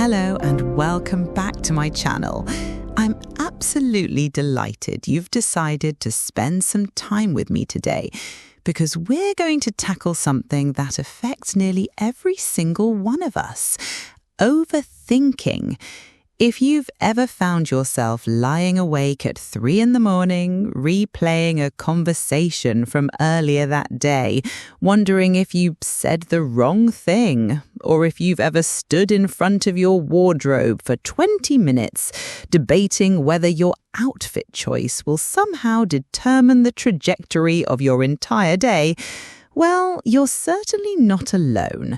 Hello and welcome back to my channel. I'm absolutely delighted you've decided to spend some time with me today because we're going to tackle something that affects nearly every single one of us: overthinking. If you've ever found yourself lying awake at 3 a.m, replaying a conversation from earlier that day, wondering if you said the wrong thing, or if you've ever stood in front of your wardrobe for 20 minutes, debating whether your outfit choice will somehow determine the trajectory of your entire day, well, you're certainly not alone.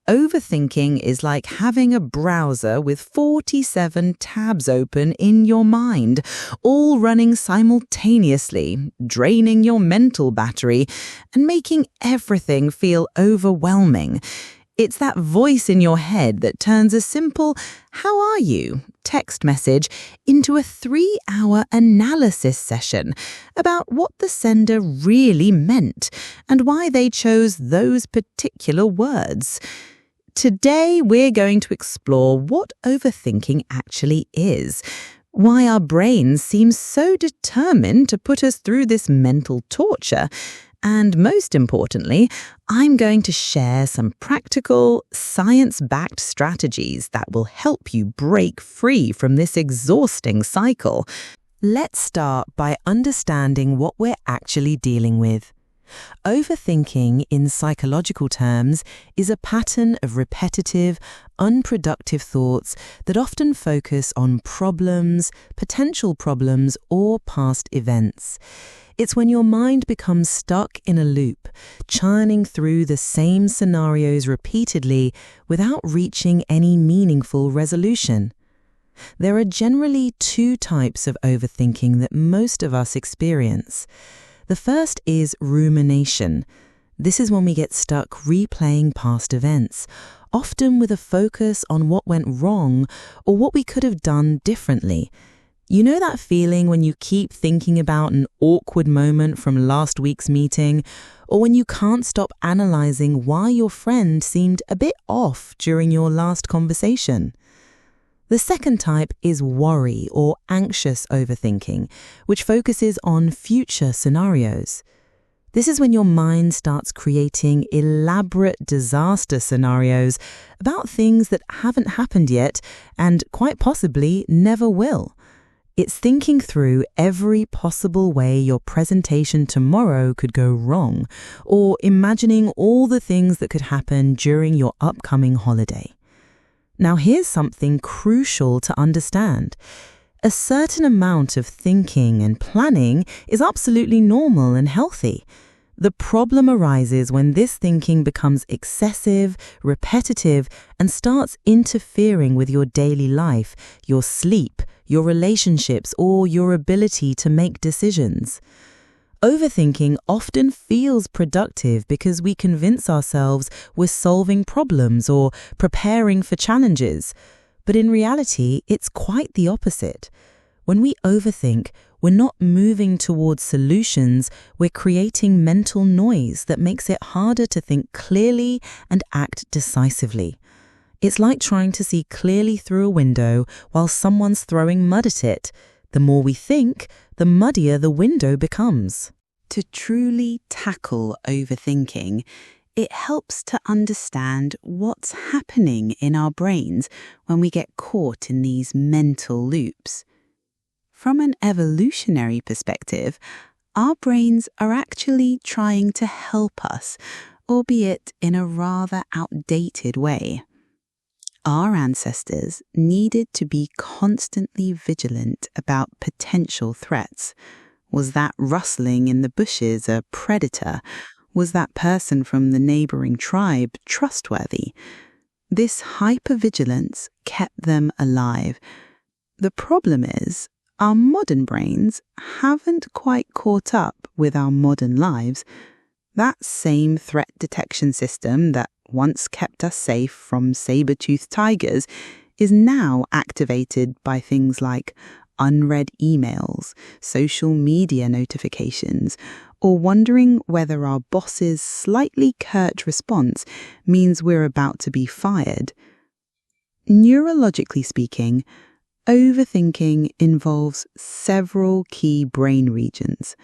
Overthinking is like having a browser with 47 tabs open in your mind, all running simultaneously, draining your mental battery and making everything feel overwhelming. It's that voice in your head that turns a simple "How are you?" text message into a 3-hour analysis session about what the sender really meant and why they chose those particular words. Today, we're going to explore what overthinking actually is, why our brains seem so determined to put us through this mental torture, and most importantly, I'm going to share some practical, science-backed strategies that will help you break free from this exhausting cycle. Let's start by understanding what we're actually dealing with. Overthinking, in psychological terms, is a pattern of repetitive, unproductive thoughts that often focus on problems, potential problems, or past events. It's when your mind becomes stuck in a loop, churning through the same scenarios repeatedly without reaching any meaningful resolution. There are generally 2 types of overthinking that most of us experience. The first is rumination. This is when we get stuck replaying past events, often with a focus on what went wrong or what we could have done differently. You know that feeling when you keep thinking about an awkward moment from last week's meeting, or when you can't stop analyzing why your friend seemed a bit off during your last conversation? The second type is worry or anxious overthinking, which focuses on future scenarios. This is when your mind starts creating elaborate disaster scenarios about things that haven't happened yet and quite possibly never will. It's thinking through every possible way your presentation tomorrow could go wrong, or imagining all the things that could happen during your upcoming holiday. Now, here's something crucial to understand. A certain amount of thinking and planning is absolutely normal and healthy. The problem arises when this thinking becomes excessive, repetitive, and starts interfering with your daily life, your sleep, your relationships, or your ability to make decisions. Overthinking often feels productive because we convince ourselves we're solving problems or preparing for challenges. But in reality, it's quite the opposite. When we overthink, we're not moving towards solutions, we're creating mental noise that makes it harder to think clearly and act decisively. It's like trying to see clearly through a window while someone's throwing mud at it. The more we think, the muddier the window becomes. To truly tackle overthinking, it helps to understand what's happening in our brains when we get caught in these mental loops. From an evolutionary perspective, our brains are actually trying to help us, albeit in a rather outdated way. Our ancestors needed to be constantly vigilant about potential threats. Was that rustling in the bushes a predator? Was that person from the neighboring tribe trustworthy? This hypervigilance kept them alive. The problem is, our modern brains haven't quite caught up with our modern lives. That same threat detection system that once kept us safe from saber-toothed tigers is now activated by things like unread emails, social media notifications, or wondering whether our boss's slightly curt response means we're about to be fired. Neurologically speaking, overthinking involves several key brain regions.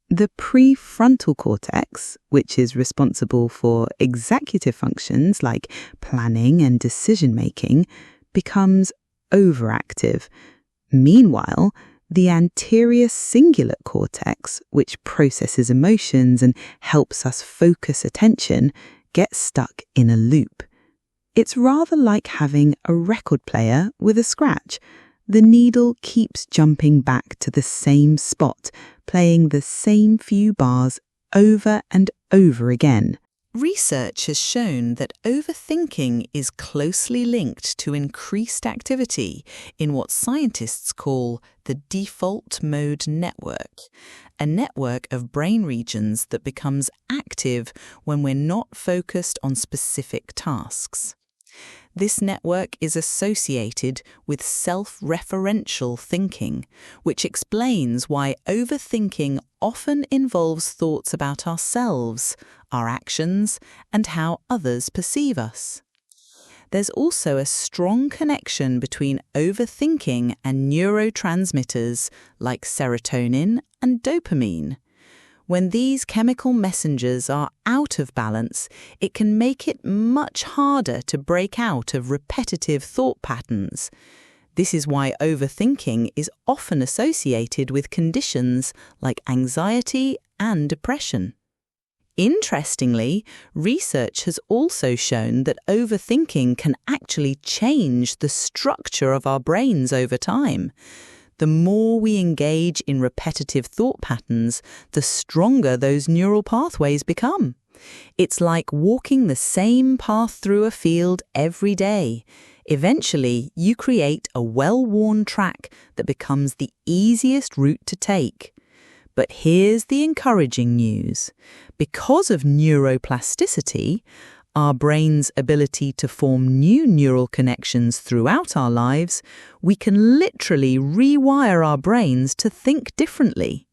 The prefrontal cortex, which is responsible for executive functions like planning and decision-making, becomes overactive. Meanwhile, the anterior cingulate cortex, which processes emotions and helps us focus attention, gets stuck in a loop. It's rather like having a record player with a scratch. The needle keeps jumping back to the same spot, playing the same few bars over and over again. Research has shown that overthinking is closely linked to increased activity in what scientists call the default mode network, a network of brain regions that becomes active when we're not focused on specific tasks. This network is associated with self-referential thinking, which explains why overthinking often involves thoughts about ourselves, our actions, and how others perceive us. There's also a strong connection between overthinking and neurotransmitters like serotonin and dopamine. When these chemical messengers are out of balance, it can make it much harder to break out of repetitive thought patterns. This is why overthinking is often associated with conditions like anxiety and depression. Interestingly, research has also shown that overthinking can actually change the structure of our brains over time. The more we engage in repetitive thought patterns, the stronger those neural pathways become. It's like walking the same path through a field every day. Eventually, you create a well-worn track that becomes the easiest route to take. But here's the encouraging news. Because of neuroplasticity, our brain's ability to form new neural connections throughout our lives, we can literally rewire our brains to think differently.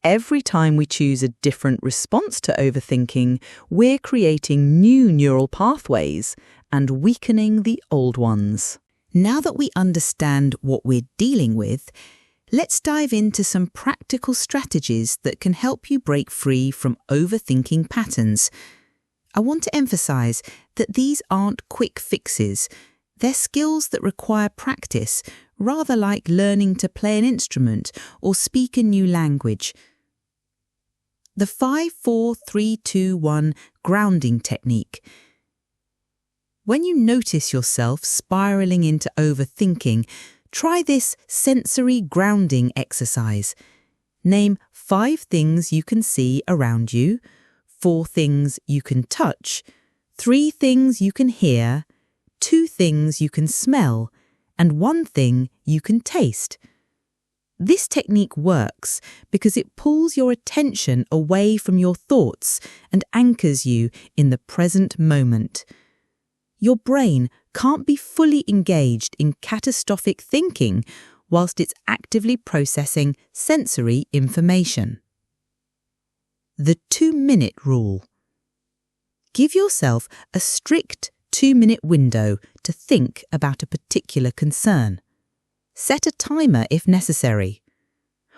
Every time we choose a different response to overthinking, we're creating new neural pathways and weakening the old ones. Now that we understand what we're dealing with, let's dive into some practical strategies that can help you break free from overthinking patterns. I want to emphasize that these aren't quick fixes. They're skills that require practice, rather like learning to play an instrument or speak a new language. The 5-4-3-2-1 grounding technique. When you notice yourself spiraling into overthinking, try this sensory grounding exercise. Name 5 things you can see around you, 4 things you can touch, 3 things you can hear, 2 things you can smell, and 1 thing you can taste. This technique works because it pulls your attention away from your thoughts and anchors you in the present moment. Your brain can't be fully engaged in catastrophic thinking whilst it's actively processing sensory information. The 2-minute rule. Give yourself a strict 2-minute window to think about a particular concern. Set a timer if necessary.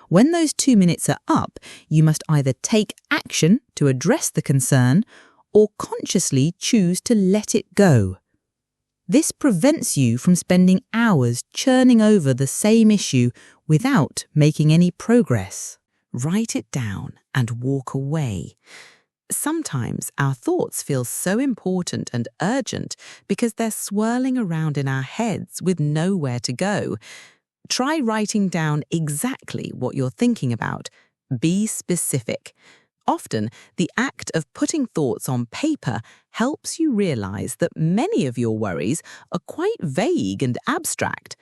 When those 2 minutes are up, you must either take action to address the concern or consciously choose to let it go. This prevents you from spending hours churning over the same issue without making any progress. Write it down and walk away. Sometimes our thoughts feel so important and urgent because they're swirling around in our heads with nowhere to go. Try writing down exactly what you're thinking about. Be specific. Often, the act of putting thoughts on paper helps you realize that many of your worries are quite vague and abstract.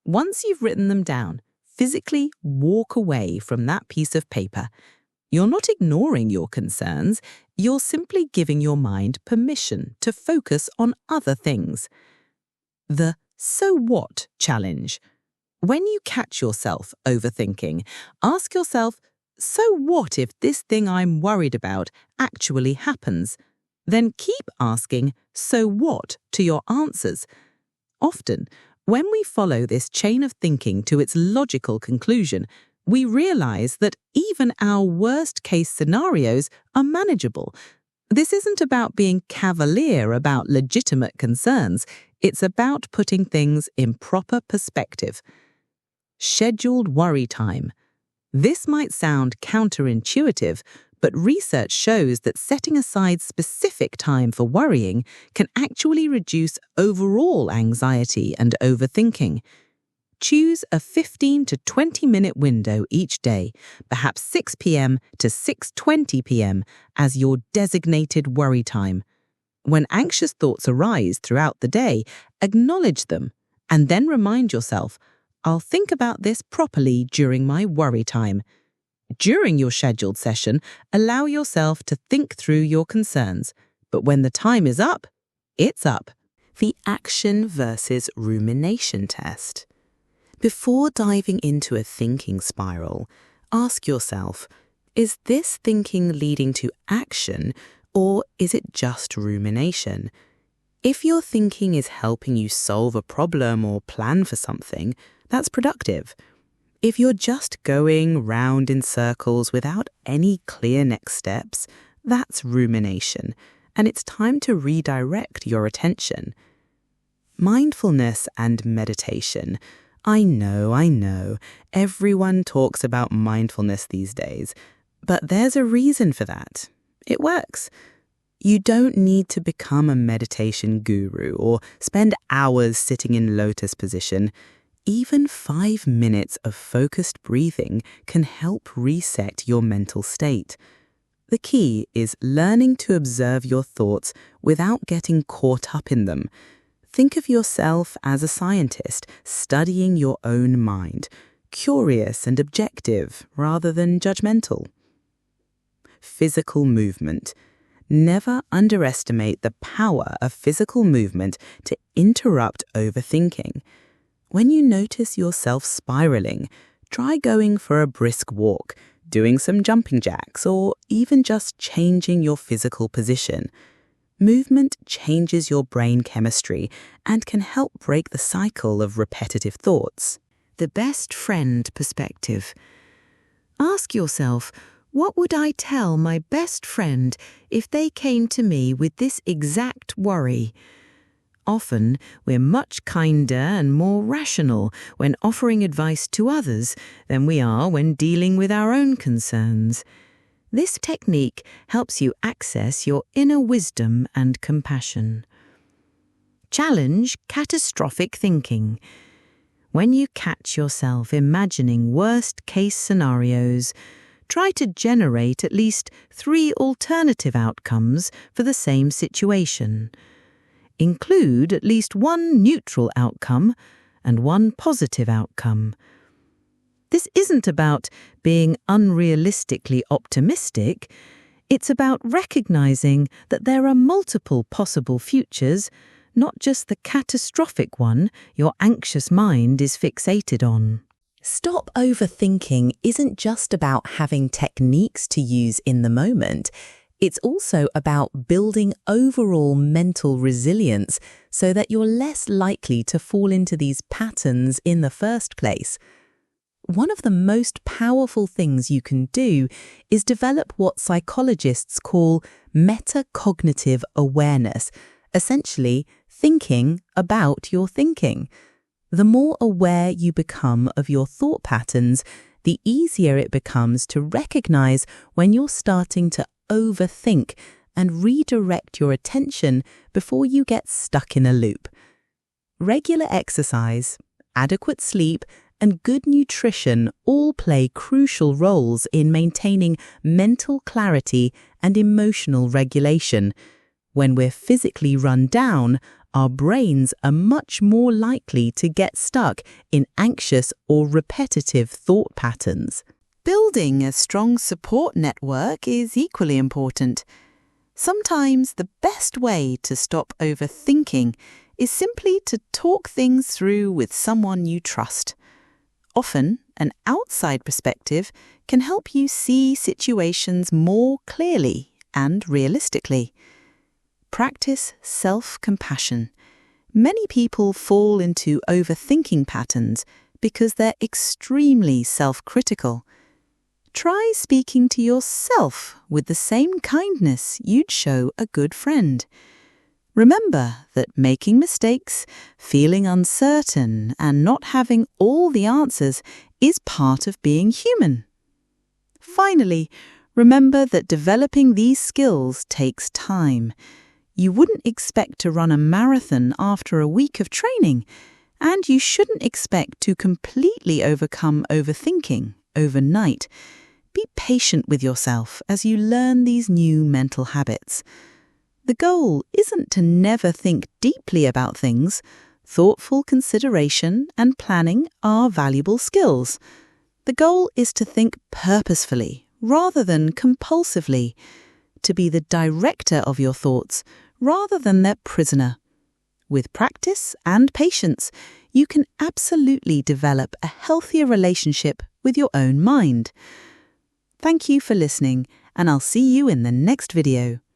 Once you've written them down, physically walk away from that piece of paper. You're not ignoring your concerns, you're simply giving your mind permission to focus on other things. The "so what" challenge. When you catch yourself overthinking, ask yourself, so what if this thing I'm worried about actually happens? Then keep asking, so what, to your answers. Often, when we follow this chain of thinking to its logical conclusion, we realize that even our worst-case scenarios are manageable. This isn't about being cavalier about legitimate concerns. It's about putting things in proper perspective. Scheduled worry time. This might sound counterintuitive, but research shows that setting aside specific time for worrying can actually reduce overall anxiety and overthinking. Choose a 15 to 20-minute window each day, perhaps 6 p.m. to 6:20 p.m. as your designated worry time. When anxious thoughts arise throughout the day, acknowledge them and then remind yourself, I'll think about this properly during my worry time. During your scheduled session, allow yourself to think through your concerns. But when the time is up, it's up. The action versus rumination test. Before diving into a thinking spiral, ask yourself, is this thinking leading to action or is it just rumination? If your thinking is helping you solve a problem or plan for something, that's productive. If you're just going round in circles without any clear next steps, that's rumination, and it's time to redirect your attention. Mindfulness and meditation. I know, everyone talks about mindfulness these days, but there's a reason for that. It works. You don't need to become a meditation guru or spend hours sitting in lotus position. Even 5 minutes of focused breathing can help reset your mental state. The key is learning to observe your thoughts without getting caught up in them. Think of yourself as a scientist studying your own mind, curious and objective rather than judgmental. Physical movement. Never underestimate the power of physical movement to interrupt overthinking. When you notice yourself spiraling, try going for a brisk walk, doing some jumping jacks, or even just changing your physical position. Movement changes your brain chemistry and can help break the cycle of repetitive thoughts. The best friend perspective. Ask yourself, what would I tell my best friend if they came to me with this exact worry? Often, we're much kinder and more rational when offering advice to others than we are when dealing with our own concerns. This technique helps you access your inner wisdom and compassion. Challenge catastrophic thinking. When you catch yourself imagining worst-case scenarios, try to generate at least 3 alternative outcomes for the same situation. Include at least 1 neutral outcome and 1 positive outcome. This isn't about being unrealistically optimistic. It's about recognizing that there are multiple possible futures, not just the catastrophic one your anxious mind is fixated on. Stop overthinking isn't just about having techniques to use in the moment. It's also about building overall mental resilience so that you're less likely to fall into these patterns in the first place. One of the most powerful things you can do is develop what psychologists call metacognitive awareness, essentially thinking about your thinking. The more aware you become of your thought patterns, the easier it becomes to recognize when you're starting to overthink and redirect your attention before you get stuck in a loop. Regular exercise, adequate sleep, and good nutrition all play crucial roles in maintaining mental clarity and emotional regulation. When we're physically run down, our brains are much more likely to get stuck in anxious or repetitive thought patterns. Building a strong support network is equally important. Sometimes the best way to stop overthinking is simply to talk things through with someone you trust. Often, an outside perspective can help you see situations more clearly and realistically. Practice self-compassion. Many people fall into overthinking patterns because they're extremely self-critical. Try speaking to yourself with the same kindness you'd show a good friend. Remember that making mistakes, feeling uncertain, and not having all the answers is part of being human. Finally, remember that developing these skills takes time. You wouldn't expect to run a marathon after a week of training, and you shouldn't expect to completely overcome overthinking overnight. Be patient with yourself as you learn these new mental habits. The goal isn't to never think deeply about things. Thoughtful consideration and planning are valuable skills. The goal is to think purposefully rather than compulsively, to be the director of your thoughts rather than their prisoner. With practice and patience, you can absolutely develop a healthier relationship with your own mind. Thank you for listening, and I'll see you in the next video.